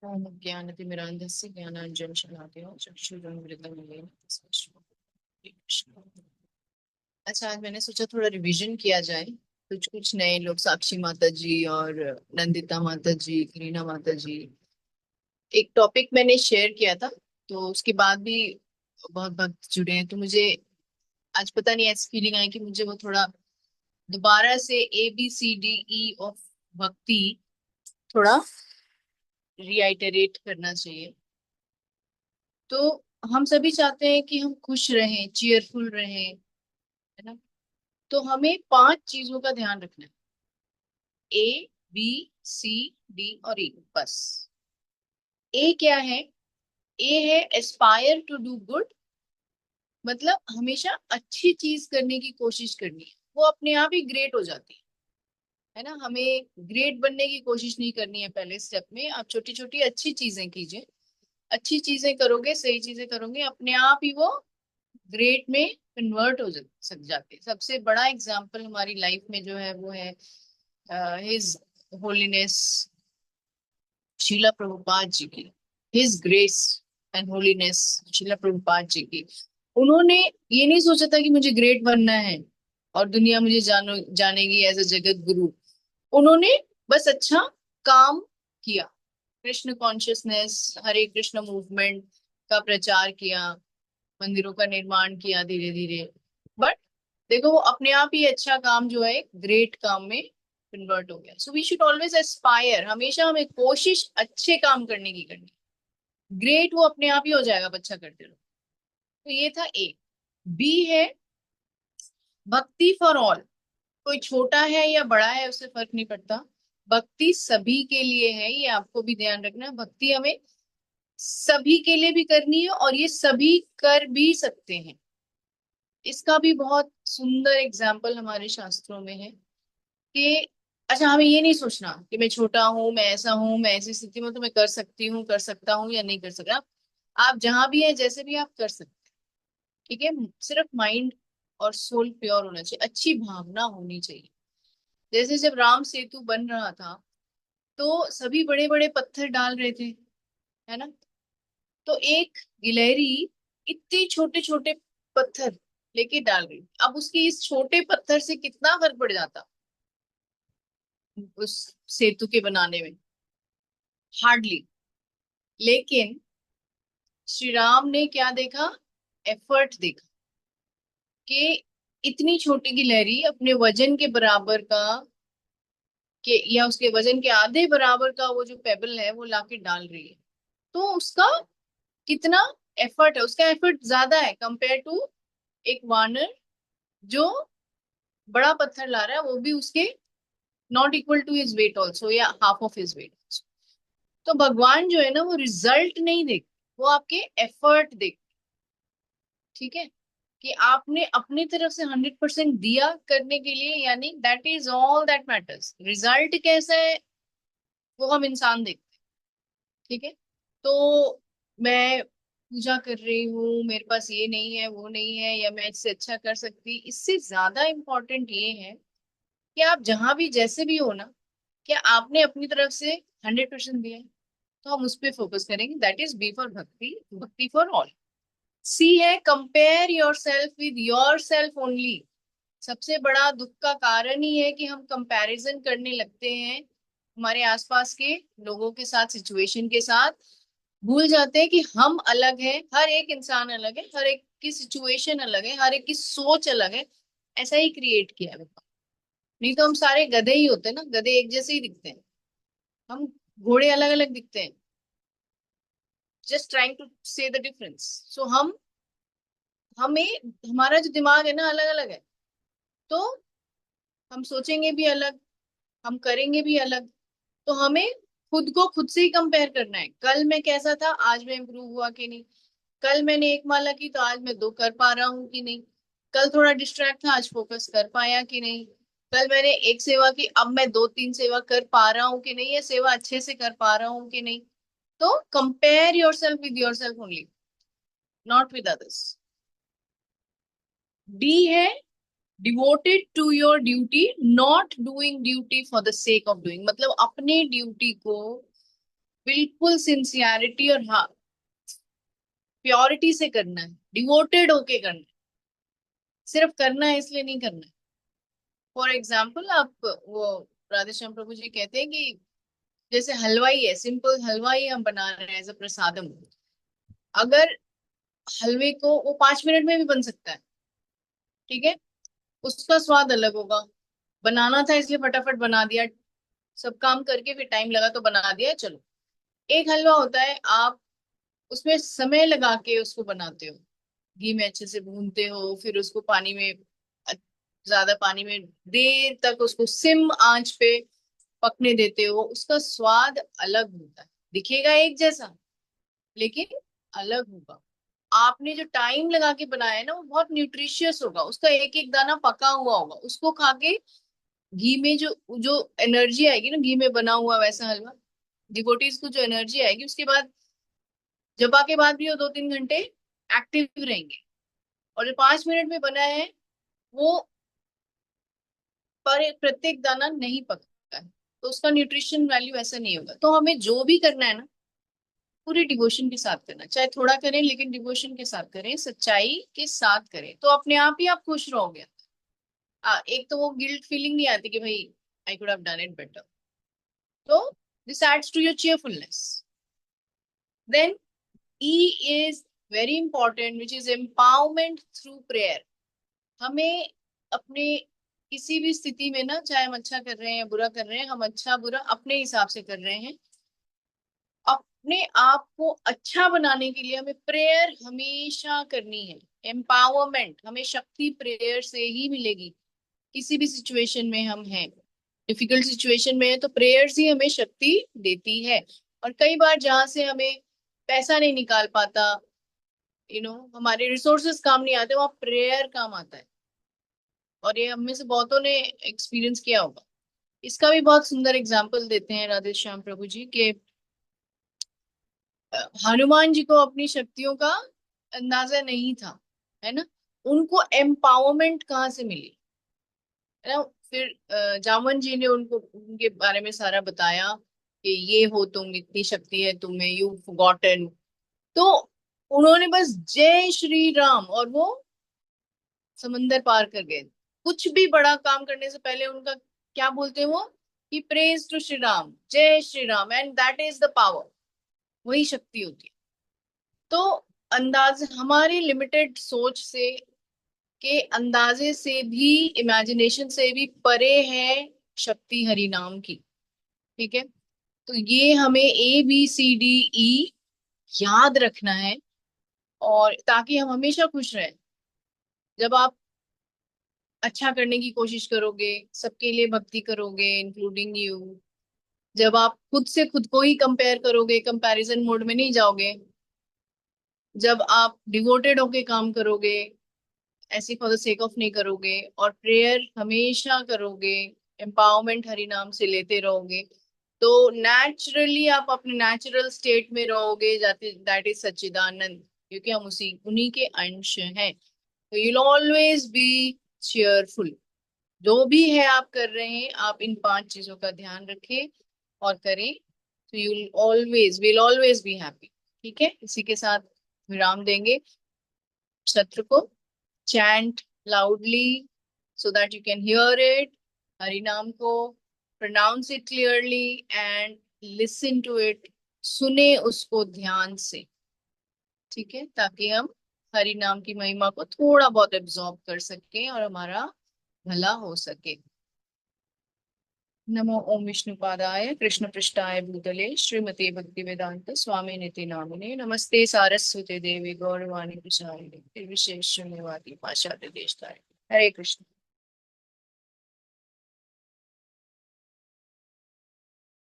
ओम ज्ञानतिमिरान्धस्य ज्ञानाञ्जनशलाकया चक्षुरुन्मिलितं येन तस्मै श्रीकृष्ण। अच्छा, आज मैंने सोचा थोड़ा रिवीजन किया जाए। कुछ कुछ नए लोग, साक्षी माता जी और नंदिता माता जी, करीना माता जी, एक टॉपिक मैंने शेयर किया था, तो उसके बाद भी बहुत भक्त जुड़े हैं। तो मुझे आज पता नहीं ऐसी फीलिंग आई कि मुझे वो थोड़ा दोबारा से ABCDE ऑफ भक्ति थोड़ा रिआइटरेट करना चाहिए। तो हम सभी चाहते हैं कि हम खुश रहें, चीयरफुल रहें, है ना। तो हमें 5 चीजों का ध्यान रखना है। A B C D और E, बस। ए क्या है? ए है एस्पायर टू डू गुड, मतलब हमेशा अच्छी चीज करने की कोशिश करनी है। वो अपने आप ही ग्रेट हो जाती है ना। हमें ग्रेट बनने की कोशिश नहीं करनी है। पहले स्टेप में आप छोटी छोटी अच्छी चीजें कीजिए। अच्छी चीजें करोगे, सही चीजें करोगे, अपने आप ही वो ग्रेट में कन्वर्ट हो सक जाते हैं। सबसे बड़ा एग्जाम्पल हमारी लाइफ में जो है वो है हिज होलीनेस शीला प्रभुपाद जी की। His grace and holiness Srila Prabhupada ji की। उन्होंने ये नहीं सोचा था कि मुझे ग्रेट बनना है और दुनिया मुझे जानेगी एज अ जगत गुरु। उन्होंने बस अच्छा काम किया। कृष्ण कॉन्शियसनेस, हरे कृष्ण मूवमेंट का प्रचार किया, मंदिरों का निर्माण किया धीरे धीरे। बट देखो, वो अपने आप ही अच्छा काम जो है ग्रेट काम में कन्वर्ट हो गया। So we should always aspire, हमेशा हमें कोशिश अच्छे काम करने की करनी। ग्रेट वो अपने आप ही हो जाएगा, अच्छा करते रहो। तो ये था ए। बी है भक्ति फॉर ऑल। कोई छोटा है या बड़ा है उससे फर्क नहीं पड़ता। भक्ति सभी के लिए है, ये आपको भी ध्यान रखना है। भक्ति हमें सभी के लिए भी करनी है और ये सभी कर भी सकते हैं। इसका भी बहुत सुंदर एग्जाम्पल हमारे शास्त्रों में है कि अच्छा, हमें ये नहीं सोचना कि मैं छोटा हूं, मैं ऐसा हूं, मैं ऐसी स्थिति में तो मैं कर सकती हूँ, कर सकता हूँ या नहीं कर सकता। आप जहां भी हैं, जैसे भी आप कर सकते हैं, ठीक है। सिर्फ माइंड और सोल प्योर होना चाहिए, अच्छी भावना होनी चाहिए। जैसे जब राम सेतु बन रहा था, तो सभी बड़े बड़े पत्थर डाल रहे थे, है ना। तो एक गिलहरी इतने छोटे छोटे पत्थर लेके डाल रही। अब उसके इस छोटे पत्थर से कितना फर्क पड़ जाता उस सेतु के बनाने में? हार्डली। लेकिन श्री राम ने क्या देखा? एफर्ट देखा कि इतनी छोटी गिलहरी अपने वजन के बराबर का, के या उसके वजन के आधे बराबर का वो जो पेबल है वो लाके डाल रही है। तो उसका कितना एफर्ट है, उसका एफर्ट ज्यादा है कंपेयर टू एक वानर जो बड़ा पत्थर ला रहा है, वो भी उसके not equal to his weight also या हाफ ऑफ हिज वेट। तो भगवान जो है ना, वो रिजल्ट नहीं देख, वो आपके एफर्ट देख। ठीक है, कि आपने अपनी तरफ से 100% दिया करने के लिए, यानी that is all that matters. Result कैसा है वो हम इंसान देखते हैं। ठीक है। तो मैं पूजा कर रही हूँ, मेरे पास ये नहीं है, वो नहीं है, या मैं इससे अच्छा कर सकती, इससे ज्यादा इम्पोर्टेंट ये है कि आप जहां भी जैसे भी हो ना, क्या आपने अपनी तरफ से 100% दिया है। तो हम उस पर फोकस करेंगे। दैट इज बी फॉर भक्ति, भक्ति फॉर ऑल। सी है compare yourself with yourself only. सबसे बड़ा दुख का कारण ही है कि हम कंपैरिजन करने लगते हैं हमारे आसपास के लोगों के साथ, सिचुएशन के साथ। भूल जाते हैं कि हम अलग हैं, हर एक इंसान अलग है, हर एक की सिचुएशन अलग है, हर एक की सोच अलग है। ऐसा ही क्रिएट किया है भगवान। नहीं तो हम सारे गधे ही होते हैं ना, गधे एक जैसे ही दिखते हैं। हम घोड़े अलग अलग दिखते हैं। जस्ट ट्राइंग टू से द डिफरेंस। सो हमें हमारा जो दिमाग है ना, अलग अलग है। तो हम सोचेंगे भी अलग, हम करेंगे भी अलग। तो हमें खुद को खुद से ही कंपेयर करना है। कल मैं कैसा था, आज मैं इम्प्रूव हुआ कि नहीं। कल मैंने एक माला की, तो आज मैं दो कर पा रहा हूँ कि नहीं। कल थोड़ा डिस्ट्रैक्ट था, आज फोकस कर पाया कि नहीं। कल मैंने एक सेवा की, अब मैं दो तीन सेवा कर पा रहा हूँ कि नहीं, या सेवा अच्छे से कर पा रहा हूँ कि नहीं। तो compare yourself with yourself only, not with others. D है devoted to your duty, not doing duty for the sake of doing. मतलब अपने ड्यूटी को बिल्कुल सिंसियरिटी और हाँ प्योरिटी से करना है, डिवोटेड होके करना है, सिर्फ करना है इसलिए नहीं करना है। फॉर एग्जाम्पल आप वो राधे श्याम प्रभु जी कहते हैं कि जैसे हलवाई है, सिंपल हलवाई हम बना रहे हैं एज अ प्रसादम, अगर हलवे को वो 5 मिनट में भी बन सकता है, ठीक है, उसका स्वाद अलग होगा। बनाना था इसलिए फटाफट बना दिया, सब काम करके फिर टाइम लगा तो बना दिया, चलो। एक हलवा होता है आप उसमें समय लगा के उसको बनाते हो, घी में अच्छे से भूनते हो, फिर उसको पानी में ज्यादा पानी में देर तक उसको सिम आंच पे पकने देते हो, उसका स्वाद अलग होता है, दिखेगा एक जैसा लेकिन अलग होगा। आपने जो टाइम लगा के बनाया है ना वो बहुत न्यूट्रिशियस होगा, उसका एक एक दाना पका हुआ होगा, उसको खा के घी में जो जो एनर्जी आएगी ना, घी में बना हुआ वैसा हलवा, डिवोटीज को जो एनर्जी आएगी उसके बाद जबा के बाद भी वो 2-3 घंटे एक्टिव रहेंगे। और जो 5 मिनट में बना है वो पर प्रत्येक दाना नहीं पकता है, तो उसका न्यूट्रिशन वैल्यू ऐसा नहीं होगा। तो हमें जो भी करना है ना पूरी डिवोशन के साथ करना, चाहे थोड़ा करें लेकिन डिवोशन के साथ करें, सच्चाई के साथ करें, तो अपने आप ही आप खुश रहोगे। एक तो वो गिल्ट फीलिंग नहीं आती कि भाई I could have done it better. तो this adds to your cheerfulness. Then E is very important which is empowerment through prayer. हमें अपने किसी भी स्थिति में ना, चाहे हम अच्छा कर रहे हैं या बुरा कर रहे हैं, हम अच्छा बुरा अपने हिसाब से कर रहे हैं, अपने आप को अच्छा बनाने के लिए हमें प्रेयर हमेशा करनी है। एम्पावरमेंट हमें शक्ति प्रेयर से ही मिलेगी। किसी भी सिचुएशन में हम हैं, डिफिकल्ट सिचुएशन में है, तो प्रेयर्स ही हमें शक्ति देती है। और कई बार जहां से हमें पैसा नहीं निकाल पाता, हमारे रिसोर्सेस काम नहीं आते, वहां प्रेयर काम आता है। और ये हम में से बहुतों ने एक्सपीरियंस किया होगा। इसका भी बहुत सुंदर एग्जाम्पल देते हैं राधे श्याम प्रभु जी के, हनुमान जी को अपनी शक्तियों का अंदाजा नहीं था, है ना, उनको एम्पावरमेंट कहाँ से मिली, है ना। फिर जामवन जी ने उनको उनके बारे में सारा बताया कि ये हो तुम, इतनी शक्ति है तुम्हें, यू फॉरगॉटन। तो उन्होंने बस जय श्री राम और वो समंदर पार कर गए। कुछ भी बड़ा काम करने से पहले उनका क्या बोलते हैं वो, कि प्रेज टू श्री राम, जय Shri Ram, and that is the power, वही शक्ति होती है। तो अंदाज हमारी लिमिटेड सोच से के अंदाजे से भी, इमेजिनेशन से भी परे है शक्ति हरि नाम की, ठीक है। तो ये हमें ABCDE याद रखना है, और ताकि हम हमेशा खुश रहें। जब आप अच्छा करने की कोशिश करोगे, सबके लिए भक्ति करोगे इंक्लूडिंग यू, जब आप खुद से खुद को ही कंपेयर करोगे, कंपैरिजन मोड में नहीं जाओगे, जब आप डिवोटेड होके काम करोगे, ऐसे फॉर द सेक ऑफ नहीं करोगे, और प्रेयर हमेशा करोगे, एम्पावरमेंट हरि नाम से लेते रहोगे, तो नेचुरली आप अपने नेचुरल स्टेट में रहोगे, जाते दैट इज सच्चिदानंद, क्योंकि हम उसी उन्हीं के अंश हैं। तो यूल ऑलवेज बी चेयरफुल। जो भी है आप कर रहे हैं, आप इन 5 चीजों का ध्यान रखें और करें, तो you'll always will always be happy. ठीक है, इसी के साथ विराम देंगे सत्र को। Chant loudly so that you can hear it, Hari नाम को pronounce it clearly and listen to it, सुने उसको ध्यान से, ठीक है, ताकि हम हरि नाम की महिमा को थोड़ा बहुत एब्जॉर्ब कर सकें और हमारा भला हो सके। नमो ओम विष्णुपादाय कृष्ण पृष्ठाय भूतले श्रीमते भक्ति वेदांत स्वामी निति नामिने नमस्ते सारस्वते देवी गौरवाणी प्रचारिणे निर्विशेष शून्यवादी पाश्चात्य देशतारिणे। हरे कृष्ण।